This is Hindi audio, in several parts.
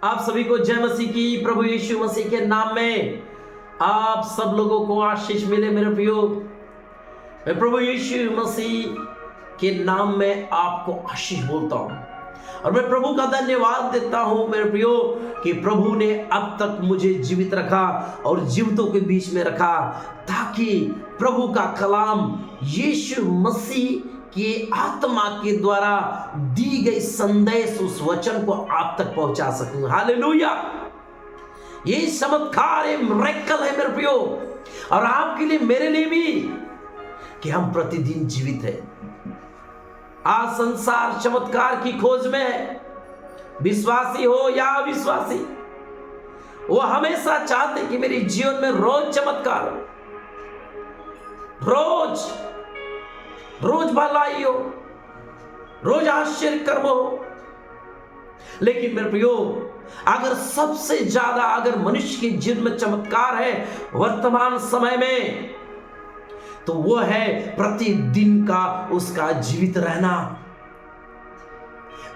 आप सभी को जय मसीह की। प्रभु यीशु मसीह के नाम में आप सब लोगों को आशीष मिले मेरे प्रियो। मैं प्रभु यीशु मसीह के नाम में आपको आशीष बोलता हूं और मैं प्रभु का धन्यवाद देता हूं मेरे प्रियो कि प्रभु ने अब तक मुझे जीवित रखा और जीवितों के बीच में रखा, ताकि प्रभु का कलाम यीशु मसीह कि आत्मा के द्वारा दी गई संदेश उस वचन को आप तक पहुंचा सकूं। हालेलुया। ये चमत्कार है, मिरेकल है मेरे प्रियो, और आपके लिए मेरे लिए भी, कि हम प्रतिदिन जीवित हैं। आज संसार चमत्कार की खोज में है। विश्वासी हो या अविश्वासी, वो हमेशा चाहते कि मेरे जीवन में रोज चमत्कार हो, रोज भलाई हो, रोज आश्चर्य कर्म हो। लेकिन मेरे प्रियो, अगर सबसे ज्यादा अगर मनुष्य के जीवन में चमत्कार है वर्तमान समय में, तो वो है प्रतिदिन का उसका जीवित रहना।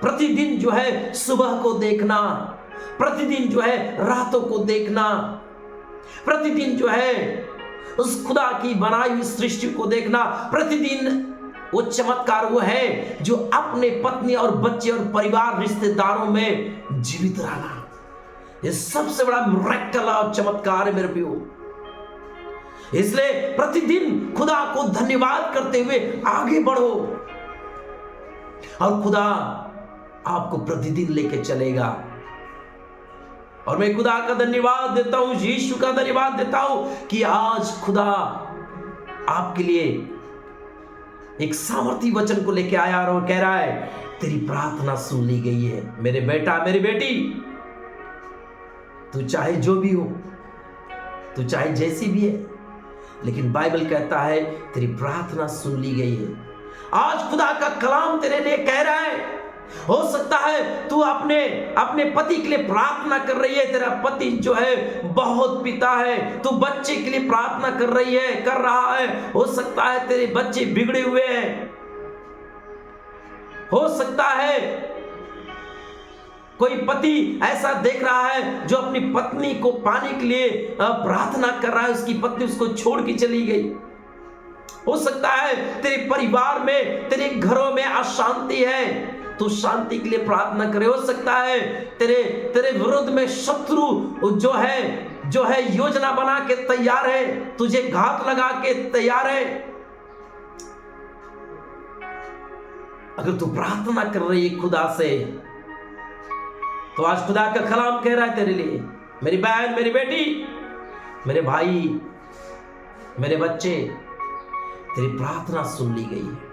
प्रतिदिन जो है सुबह को देखना, प्रतिदिन जो है रातों को देखना, प्रतिदिन जो है उस खुदा की बनाई हुई सृष्टि को देखना। प्रतिदिन वो चमत्कार वो है जो अपने पत्नी और बच्चे और परिवार रिश्तेदारों में जीवित रहना। ये सबसे बड़ा मिरेकल और चमत्कार है मेरे प्रियो। इसलिए प्रतिदिन खुदा को धन्यवाद करते हुए आगे बढ़ो और खुदा आपको प्रतिदिन लेके चलेगा। और मैं खुदा का धन्यवाद देता हूं, यीशु का धन्यवाद देता हूं कि आज खुदा आपके लिए एक सामर्थी वचन को लेके आया और कह रहा है, तेरी प्रार्थना सुन ली गई है मेरे बेटा, मेरी बेटी। तू चाहे जो भी हो, तू चाहे जैसी भी है, लेकिन बाइबल कहता है तेरी प्रार्थना सुन ली गई है। आज खुदा का कलाम तेरे लिए कह रहा है, हो सकता है तू अपने पति के लिए प्रार्थना कर रही है, तेरा पति जो है बहुत पिता है, तू बच्चे के लिए प्रार्थना कर रहा है। हो सकता है तेरे बच्चे बिगड़े हुए हैं, हो सकता है कोई पति ऐसा देख रहा है जो अपनी पत्नी को पाने के लिए प्रार्थना कर रहा है, उसकी पत्नी उसको छोड़ के चली गई। हो सकता है तेरे परिवार में, तेरे घरों में अशांति है, तू शांति के लिए प्रार्थना करे। हो सकता है तेरे विरोध में शत्रु जो है योजना बना के तैयार है, तुझे घात लगा के तैयार है। अगर तू प्रार्थना कर रही है खुदा से, तो आज खुदा का कलाम कह रहा है तेरे लिए, मेरी बहन, मेरी बेटी, मेरे भाई, मेरे बच्चे, तेरी प्रार्थना सुन ली गई है,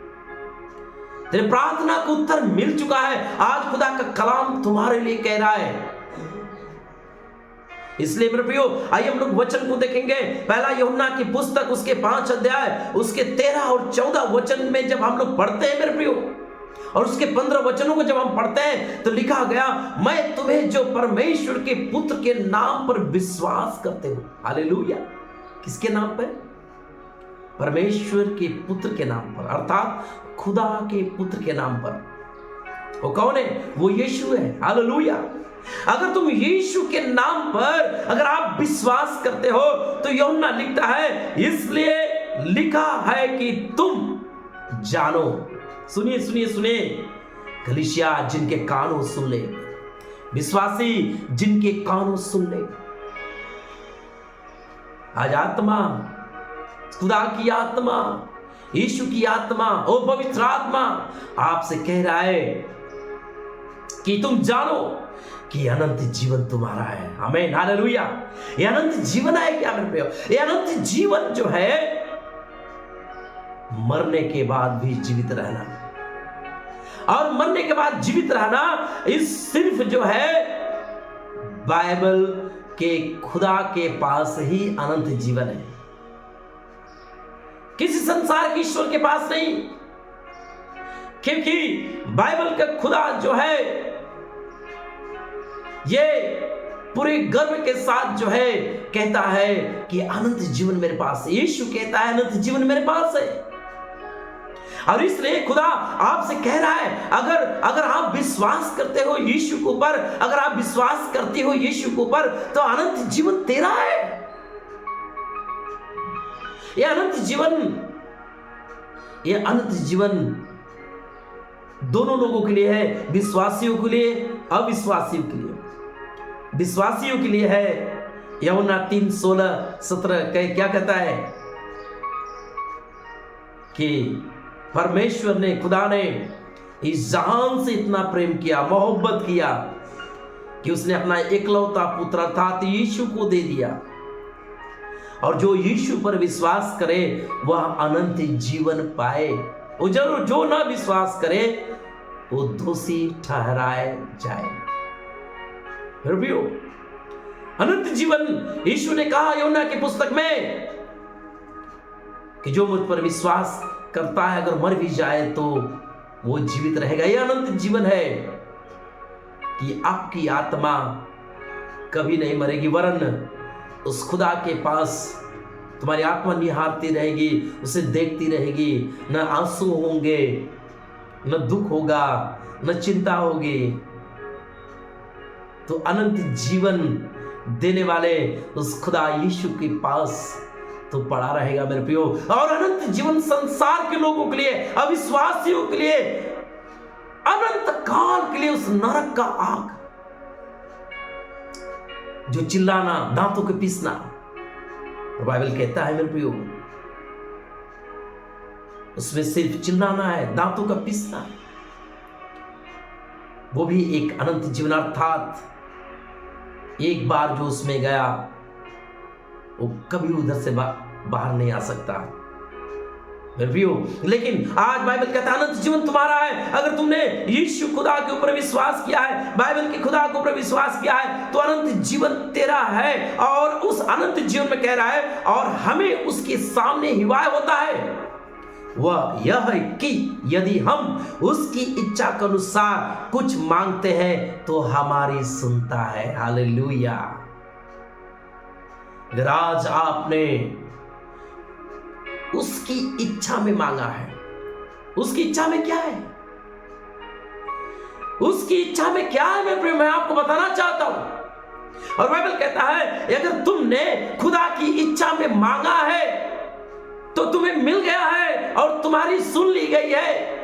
तेरे प्रार्थना को उत्तर मिल चुका है। आज खुदा का कलाम तुम्हारे लिए कह रहा है। इसलिए मेरे प्रियो, आइए हम लोग वचन को देखेंगे। पहला यूहन्ना की पुस्तक उसके 5 अध्याय उसके 13 और 14 वचन में जब हम लोग पढ़ते हैं मेरे प्रियो, और उसके 15 वचनों को जब हम पढ़ते हैं, तो लिखा गया, मैं तुम्हें जो परमेश्वर के पुत्र के नाम पर विश्वास करते हो। हालेलुया। किसके नाम पर? परमेश्वर के पुत्र के नाम पर, अर्थात खुदा के पुत्र के नाम पर। वो कौन है? वो यीशु है। हालेलुया। अगर तुम यीशु के नाम पर अगर आप विश्वास करते हो, तो यूहन्ना लिखता है, इसलिए लिखा है कि तुम जानो। सुनिए सुनिए सुनिए, कलीसिया जिनके कानों सुन ले, विश्वासी जिनके कानों सुन ले, आज आत्मा, खुदा की आत्मा, यीशु की आत्मा, ओ पवित्र आत्मा आपसे कह रहा है कि तुम जानो कि अनंत जीवन तुम्हारा है। आमीन, हालेलुया। ये अनंत जीवन है क्या मेरे प्रियो? ये अनंत जीवन जो है मरने के बाद भी जीवित रहना, और मरने के बाद जीवित रहना, इस सिर्फ जो है बाइबल के खुदा के पास ही अनंत जीवन है। किसी संसार के ईश्वर के पास नहीं, क्योंकि बाइबल का खुदा जो है ये पूरे गर्व के साथ जो है कहता है कि अनंत जीवन मेरे पास है। यीशु कहता है अनंत जीवन मेरे पास है। और इसलिए खुदा आपसे कह रहा है, अगर आप विश्वास करते हो यीशु के ऊपर, अगर आप विश्वास करती हो यीशु के ऊपर, तो अनंत जीवन तेरा है। यह अनंत जीवन दोनों लोगों के लिए है, विश्वासियों के लिए, अविश्वासियों के लिए। विश्वासियों के लिए है यूहन्ना 3:16-17 क्या कहता है कि परमेश्वर ने, खुदा ने इस जहान से इतना प्रेम किया, मोहब्बत किया कि उसने अपना एकलौता पुत्र अर्थात यीशु को दे दिया, और जो यीशु पर विश्वास करे वह अनंत जीवन पाए। वो जरूर जो ना विश्वास करे वो दोषी ठहराए जाए। अनंत जीवन यीशु ने कहा यूहन्ना की पुस्तक में कि जो मुझ पर विश्वास करता है अगर मर भी जाए तो वो जीवित रहेगा। यह अनंत जीवन है कि आपकी आत्मा कभी नहीं मरेगी, वरन उस खुदा के पास तुम्हारी आत्मा निहारती रहेगी, उसे देखती रहेगी। न आंसू होंगे, न दुख होगा, न चिंता होगी। तो अनंत जीवन देने वाले उस खुदा यीशु के पास तो पड़ा रहेगा मेरे प्रियो। और अनंत जीवन संसार के लोगों के लिए, अविश्वासियों के लिए, अनंत काल के लिए उस नरक का आग, जो चिल्लाना, दांतों के पीसना, और बाइबल कहता है मेरे प्रियो उसमें सिर्फ चिल्लाना है, दांतों का पीसना, वो भी एक अनंत जीवन। अर्थात एक बार जो उसमें गया वो कभी उधर से बाहर नहीं आ सकता। लेकिन आज बाइबल कहता है अनंत जीवन तुम्हारा है। अगर तुमने यीशु खुदा के ऊपर विश्वास किया है, बाइबल के खुदा के ऊपर विश्वास किया है, तो अनंत जीवन तेरा है। और उस अनंत जीवन में कह रहा है, और हमें उसके सामने हिवाय होता है वह यह है कि यदि हम उसकी इच्छा के अनुसार कुछ मांगते हैं तो हमारी सुनता है। हालेलुया। अगर आज आपने उसकी इच्छा में मांगा है, उसकी इच्छा में क्या है, उसकी इच्छा में क्या है मैं आपको बताना चाहता हूं। और बाइबल कहता है अगर तुमने खुदा की इच्छा में मांगा है तो तुम्हें मिल गया है और तुम्हारी सुन ली गई है।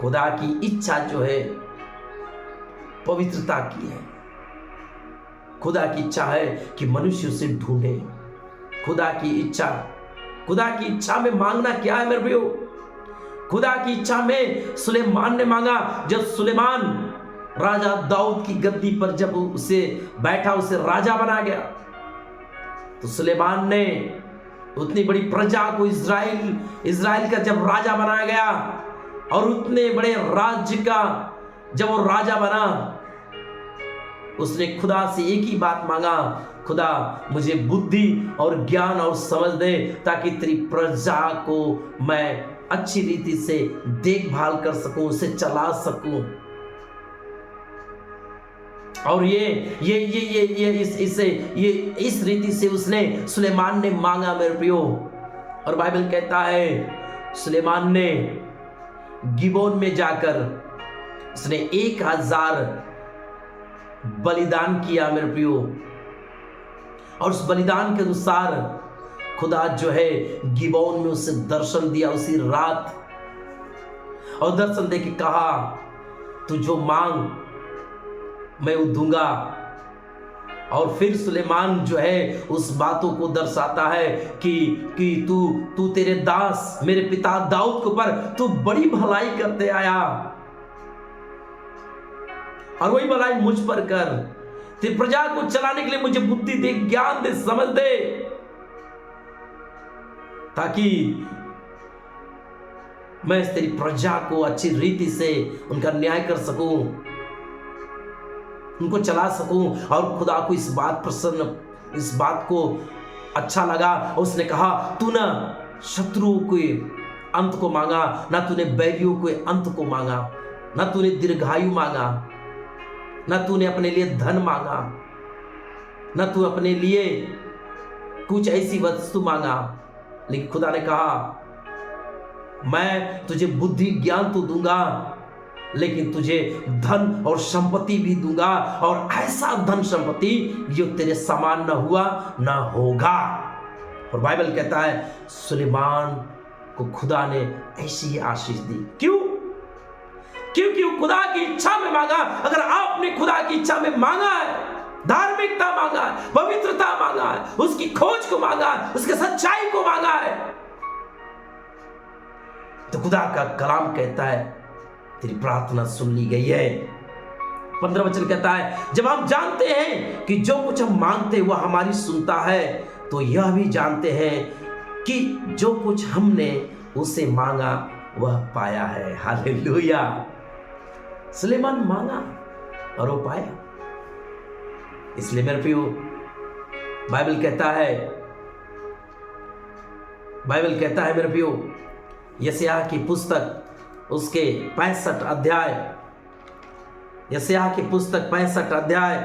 खुदा की इच्छा जो है पवित्रता की है। खुदा की इच्छा है कि मनुष्य उसे ढूंढे। खुदा की इच्छा में मांगना क्या है मेरे भाइयों? खुदा की इच्छा में सुलेमान ने मांगा। जब सुलेमान राजा दाऊद की गद्दी पर जब उसे बैठा, उसे राजा बना गया, तो सुलेमान ने उतनी बड़ी प्रजा को, इज़राइल का जब राजा बनाया गया, और उतने बड़े राज्य का जब वो राजा बना, उसने खुदा से एक ही बात मांगा, खुदा मुझे बुद्धि और ज्ञान और समझ दे ताकि तेरी प्रजा को मैं अच्छी रीति से देखभाल कर सकूं, उसे चला सकूं। और इस रीति से उसने, सुलेमान ने मांगा मेरे प्रियो। और बाइबल कहता है सुलेमान ने गिबोन में जाकर उसने 1000 बलिदान किया मेरे प्रियो। और उस बलिदान के अनुसार खुदा जो है गिबोन में उसे दर्शन दिया उसी रात, और दर्शन दे के कहा तू जो मांग मैं वो दूंगा। और फिर सुलेमान जो है उस बातों को दर्शाता है कि तू तेरे दास मेरे पिता दाऊद के ऊपर तू बड़ी भलाई करते आया, और वही भलाई मुझ पर कर। तेरी प्रजा को चलाने के लिए मुझे बुद्धि दे, ज्ञान दे, समझ दे, ताकि मैं तेरी प्रजा को अच्छी रीति से उनका न्याय कर सकूं, उनको चला सकूं। और खुदा को इस बात को अच्छा लगा। उसने कहा तू ना शत्रुओं के अंत को मांगा, ना तूने बैरियों के अंत को मांगा, ना तूने दीर्घायु मांगा, ना तूने अपने लिए धन मांगा, ना तू अपने लिए कुछ ऐसी वस्तु मांगा, लेकिन खुदा ने कहा मैं तुझे बुद्धि ज्ञान तो दूंगा, लेकिन तुझे धन और संपत्ति भी दूंगा, और ऐसा धन संपत्ति जो तेरे समान न हुआ न होगा। और बाइबल कहता है सुलेमान को खुदा ने ऐसी ही आशीष दी। क्यों? क्योंकि वो खुदा की इच्छा में मांगा। अगर आपने खुदा की इच्छा में मांगा है, धार्मिकता मांगा है, पवित्रता मांगा है, उसकी खोज को मांगा है, उसके सच्चाई को मांगा है, तो खुदा का कलाम कहता है तेरी प्रार्थना सुन ली गई है। 15 वचन कहता है जब हम जानते हैं कि जो कुछ हम मांगते वह हमारी सुनता है, तो यह भी जानते हैं कि जो कुछ हमने उसे मांगा वह पाया है। हालेलुया। सुलेमान मांगा और वो पाया। इसलिए मेरे प्रियो, बाइबल कहता है मेरे प्रियो, यशायाह की पुस्तक उसके 65 अध्याय, यशायाह की पुस्तक 65 अध्याय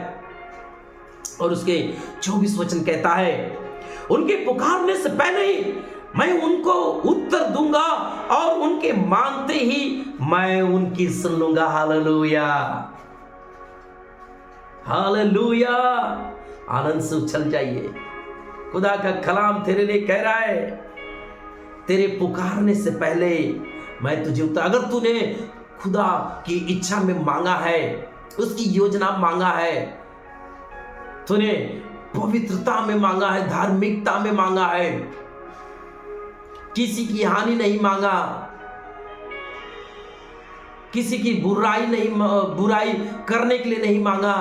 और उसके 24 वचन कहता है उनके पुकारने से पहले ही मैं उनको उत्तर दूंगा और उनके मांगते ही मैं उनकी सुन लूंगा। Hallelujah, hallelujah. आनंद से उछल जाइए। खुदा का कलाम तेरे लिए कह रहा है तेरे पुकारने से पहले मैं तुझे उत्तर। अगर तूने खुदा की इच्छा में मांगा है, उसकी योजना मांगा है, तूने पवित्रता में मांगा है, धार्मिकता में मांगा है, किसी की हानि नहीं मांगा, किसी की बुराई करने के लिए नहीं मांगा,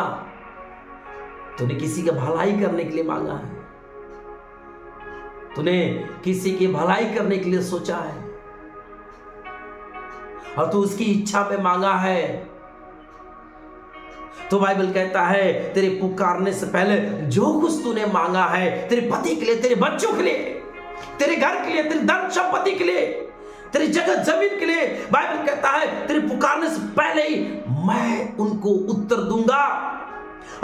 तूने किसी का भलाई करने के लिए मांगा है, तूने किसी की भलाई करने के लिए सोचा है और तू उसकी इच्छा में मांगा है, तो बाइबल कहता है तेरे पुकारने से पहले जो कुछ तूने मांगा है, तेरे पति के लिए, तेरे बच्चों के लिए, तेरे घर के लिए, तेरी धन संपत्ति के लिए, तेरी जगह जमीन के लिए, बाइबल कहता है तेरे पुकारने से पहले ही मैं उनको उत्तर दूंगा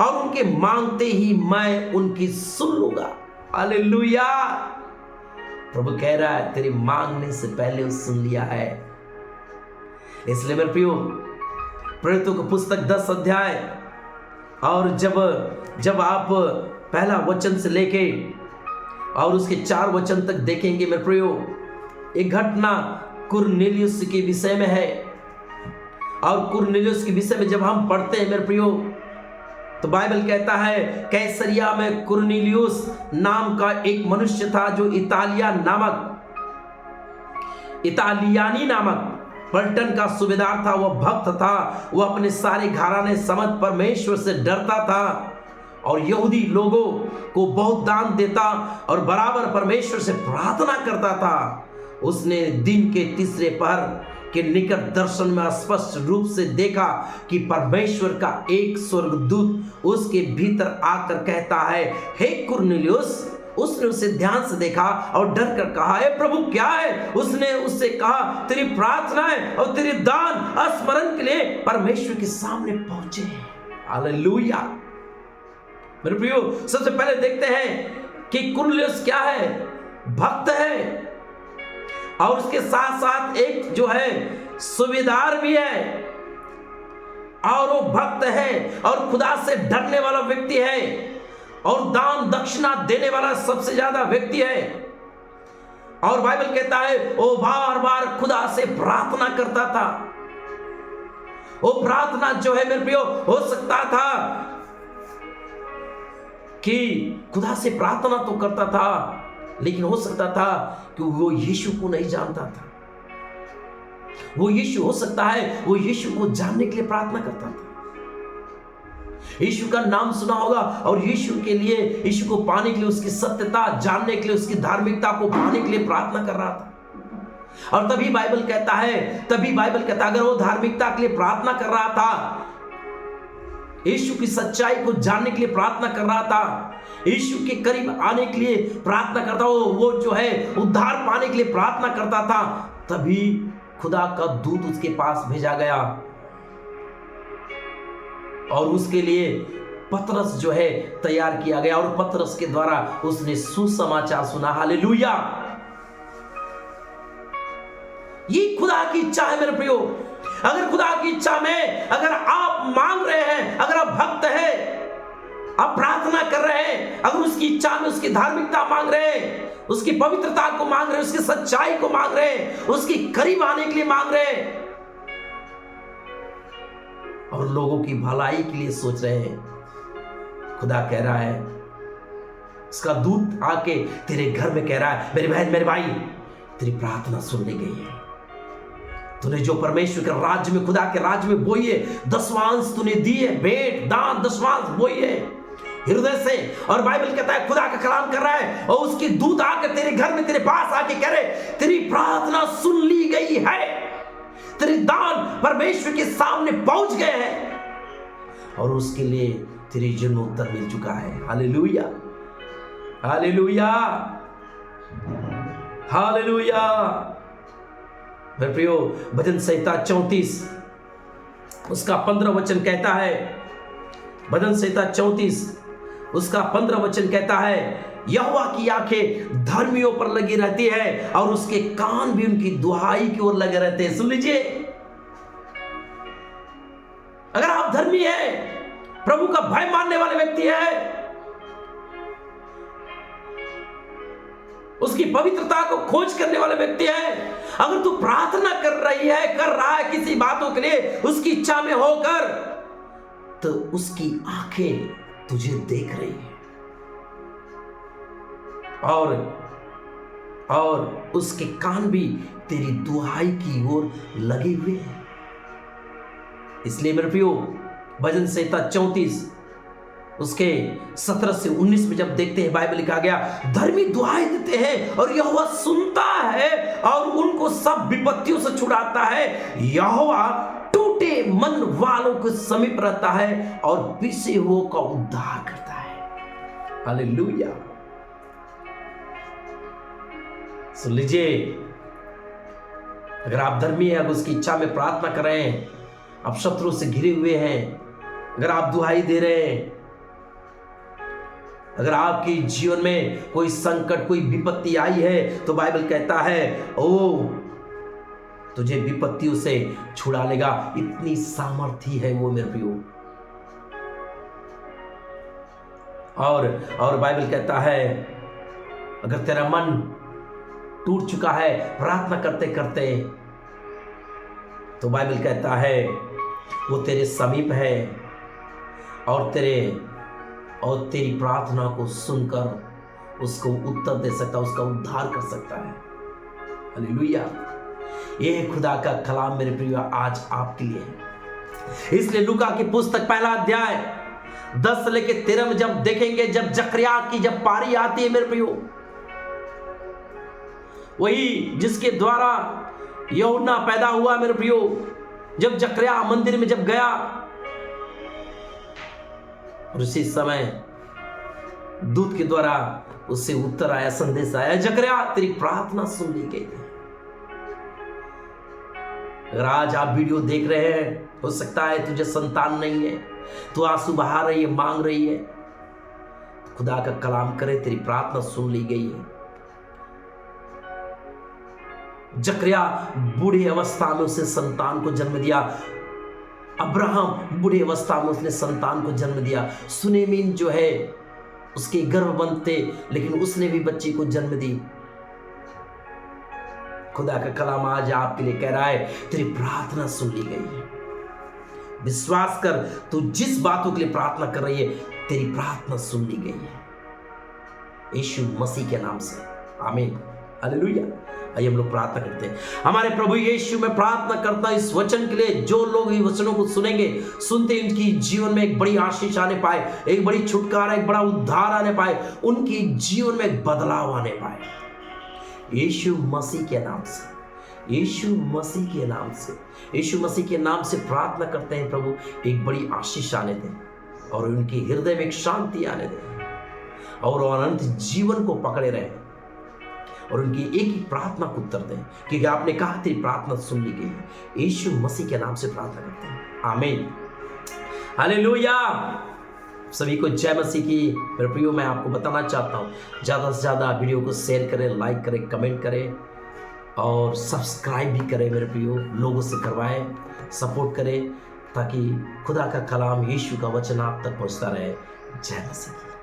और उनके मांगते ही मैं उनकी सुन लूंगा। हालेलुया। प्रभु कह रहा है तेरी मांगने से पहले वो सुन लिया है। इसलिए मेरे प्रियो, प्रेरितों की पुस्तक 10 अध्याय और जब आप पहला वचन से लेके और उसके 4 वचन तक देखेंगे मेरे प्रियो, एक घटना कुरनेलियुस के विषय में है। और कुरनेलियुस के विषय में जब हम पढ़ते हैं मेरे प्रियो, तो बाइबल कहता है कैसरिया में कुरनेलियुस नाम का एक मनुष्य था जो इतालियानी नामक पलटन का सूबेदार था। वह भक्त था, वह अपने सारे घराने समझ परमेश्वर से डरता था और यहूदी लोगों को बहुत दान देता और बराबर परमेश्वर से प्रार्थना करता था। उसने दिन के तीसरे पहर के निकट दर्शन में स्पष्ट रूप से देखा कि परमेश्वर का एक स्वर्गदूत उसके भीतर आकर कहता है, हे कुरनेलियुस। उसने उसे ध्यान से देखा और डर कर कहा, हे प्रभु क्या है? उसने उससे कहा, तेरी प्रार्थनाएं और तेरी दान स्मरण के लिए परमेश्वर के सामने पहुंचे हैं। हालेलुया। मेरे प्रियो, सबसे पहले देखते हैं कि कुरनेलियुस क्या है? भक्त है और उसके साथ साथ एक जो है सूबेदार भी है, और वो भक्त है और खुदा से डरने वाला व्यक्ति है और दान दक्षिणा देने वाला सबसे ज्यादा व्यक्ति है। और बाइबल कहता है वो बार बार खुदा से प्रार्थना करता था। वो प्रार्थना जो है मेरे प्रियो, हो सकता था कि खुदा से प्रार्थना तो करता था, लेकिन हो सकता था कि वो यीशु को नहीं जानता था। वो यीशु, हो सकता है वो यीशु को जानने के लिए प्रार्थना करता था। यीशु का नाम सुना होगा और यीशु के लिए, यीशु को पाने के लिए, उसकी सत्यता जानने के लिए, उसकी धार्मिकता को पाने के लिए प्रार्थना कर रहा था। और तभी बाइबल कहता है अगर वो धार्मिकता के लिए प्रार्थना कर रहा था, यीशु की सच्चाई को जानने के लिए प्रार्थना कर रहा था, यीशु के करीब आने के लिए प्रार्थना करता, वो जो है उद्धार पाने के लिए प्रार्थना करता था, तभी खुदा का दूत उसके पास भेजा गया और उसके लिए पतरस जो है तैयार किया गया और पतरस के द्वारा उसने सुसमाचार सुना। हालेलुया। खुदा की इच्छा है मेरे प्रियो। अगर खुदा की इच्छा में अगर आप मांग रहे हैं, अगर आप भक्त हैं, आप प्रार्थना कर रहे हैं, अगर उसकी इच्छा में उसकी धार्मिकता मांग रहे हैं, उसकी पवित्रता को मांग रहे हैं, उसकी सच्चाई को मांग रहे हैं, उसकी करीब आने के लिए मांग रहे हैं और लोगों की भलाई के लिए सोच रहे हैं, खुदा कह रहा है, उसका दूत आके तेरे घर में कह रहा है, मेरी बहन मेरे भाई, तेरी प्रार्थना सुन ली गई है। तूने जो परमेश्वर के राज्य में, खुदा के राज्य में बोई है, दसवांश तूने दी है, भेंट दान दसवांश बोई है हृदय से। और बाइबल कहता है, खुदा का कलाम कर रहा है और उसकी दूत आकर तेरे घर में तेरे पास आके कह रहे, तेरी प्रार्थना सुन ली गई है, तेरे दान परमेश्वर के सामने पहुंच गए हैं और उसके लिए तेरी जन्म उत्तर मिल चुका है। Hallelujah, hallelujah, hallelujah. मेरे प्रियो, भजन संहिता 34 उसका 15 वचन कहता है, भजन संहिता 34 उसका 15 वचन कहता है, यहोवा की आंखें धर्मियों पर लगी रहती है और उसके कान भी उनकी दुहाई की ओर लगे रहते हैं। सुन लीजिए, अगर आप धर्मी हैं, प्रभु का भय मानने वाले व्यक्ति है, उसकी पवित्रता को खोज करने वाले व्यक्ति है, अगर तू प्रार्थना कर रही है, कर रहा है किसी बातों के लिए उसकी इच्छा में होकर, तो उसकी आंखें तुझे देख रही है और उसके कान भी तेरी दुहाई की ओर लगे हुए हैं। इसलिए मेरे प्रियो, भजन संहिता 34 उसके 17 से 19 में जब देखते हैं, बाइबल लिखा गया, धर्मी दुहाई देते हैं और यहोवा सुनता है और उनको सब विपत्तियों से छुड़ाता है। यहोवा टूटे मन वालों के समीप रहता है और पिसे हुओं का उद्धार करता है। हालेलुया। सुन लीजिए, अगर आप धर्मी हैं, अगर उसकी इच्छा में प्रार्थना कर रहे हैं, आप शत्रु से घिरे हुए हैं, अगर आप दुहाई दे रहे हैं, अगर आपके जीवन में कोई संकट, कोई विपत्ति आई है, तो बाइबल कहता है, ओ तुझे विपत्तियों से छुड़ा लेगा। इतनी सामर्थ्य है वो मेरे प्रियो। और बाइबल कहता है, अगर तेरा मन टूट चुका है प्रार्थना करते करते, तो बाइबल कहता है वो तेरे समीप है और तेरी प्रार्थना को सुनकर उसको उत्तर दे सकता है, उसका उद्धार कर सकता है। हालेलुया। ये खुदा का कलाम मेरे प्रिय आज आपके लिए है। इसलिए लूका की पुस्तक 1 अध्याय 10 से लेकर 13 में जब देखेंगे, जब जकरिया की जब पारी आती है मेरे प्रियो, वही जिसके द्वारा यूहन्ना पैदा हुआ मेरे प्रियो, जब जकरिया मंदिर में जब गया और उसी समय दूत के द्वारा उससे उत्तर आया, संदेश आया, जकरिया तेरी प्रार्थना सुन ली गई है। अगर आज आप वीडियो देख रहे हैं, हो सकता है तुझे संतान नहीं है, तू आंसू बहा रही है, मांग रही है, खुदा का कलाम करे, तेरी प्रार्थना सुन ली गई है। जकरिया बूढ़ी अवस्था में उसने संतान को जन्म दिया। अब्राहम बूढ़ी अवस्था में उसने संतान को जन्म दिया। सुनेमीन जो है उसके गर्भवंत थे, लेकिन उसने भी बच्ची को जन्म दी। खुदा का कलाम आज आपके लिए कह रहा है, तेरी प्रार्थना सुन ली गई है। विश्वास कर, तू जिस बातों के लिए प्रार्थना कर रही है, तेरी प्रार्थना सुन ली गई है, यीशु मसीह के नाम से। आमीन, हालेलुया। आइए हम लोग प्रार्थना करते हैं। हमारे प्रभु यीशु, मैं प्रार्थना करता हूं इस वचन के लिए, जो लोग इन वचनों को सुनेंगे, सुनते उनकी जीवन में एक बड़ी आशीष आने पाए, एक बड़ी छुटकारा, एक बड़ा उद्धार आने पाए, उनकी जीवन में एक बदलाव आने पाए, यीशु मसीह के नाम से, यीशु मसीह के नाम से, यीशु मसीह के नाम से प्रार्थना करते हैं प्रभु, एक बड़ी आशीष आने दें और उनके हृदय में एक शांति आने दें और अनंत जीवन को पकड़े रहें और उनकी एक ही प्रार्थना को उत्तर दें, क्योंकि आपने कहा तेरी प्रार्थना सुन ली गई है। यीशु मसीह के नाम से प्रार्थना करते हैं, आमीन, हालेलुया। सभी को जय मसीह की। मेरे प्रियो, मैं आपको बताना चाहता हूँ, ज़्यादा से ज़्यादा वीडियो को शेयर करें, लाइक करें, कमेंट करें और सब्सक्राइब भी करें मेरे प्रियो, लोगों से करवाएं, सपोर्ट करें, ताकि खुदा का कलाम, यीशु का वचन आप तक पहुंचता रहे। जय मसीह की।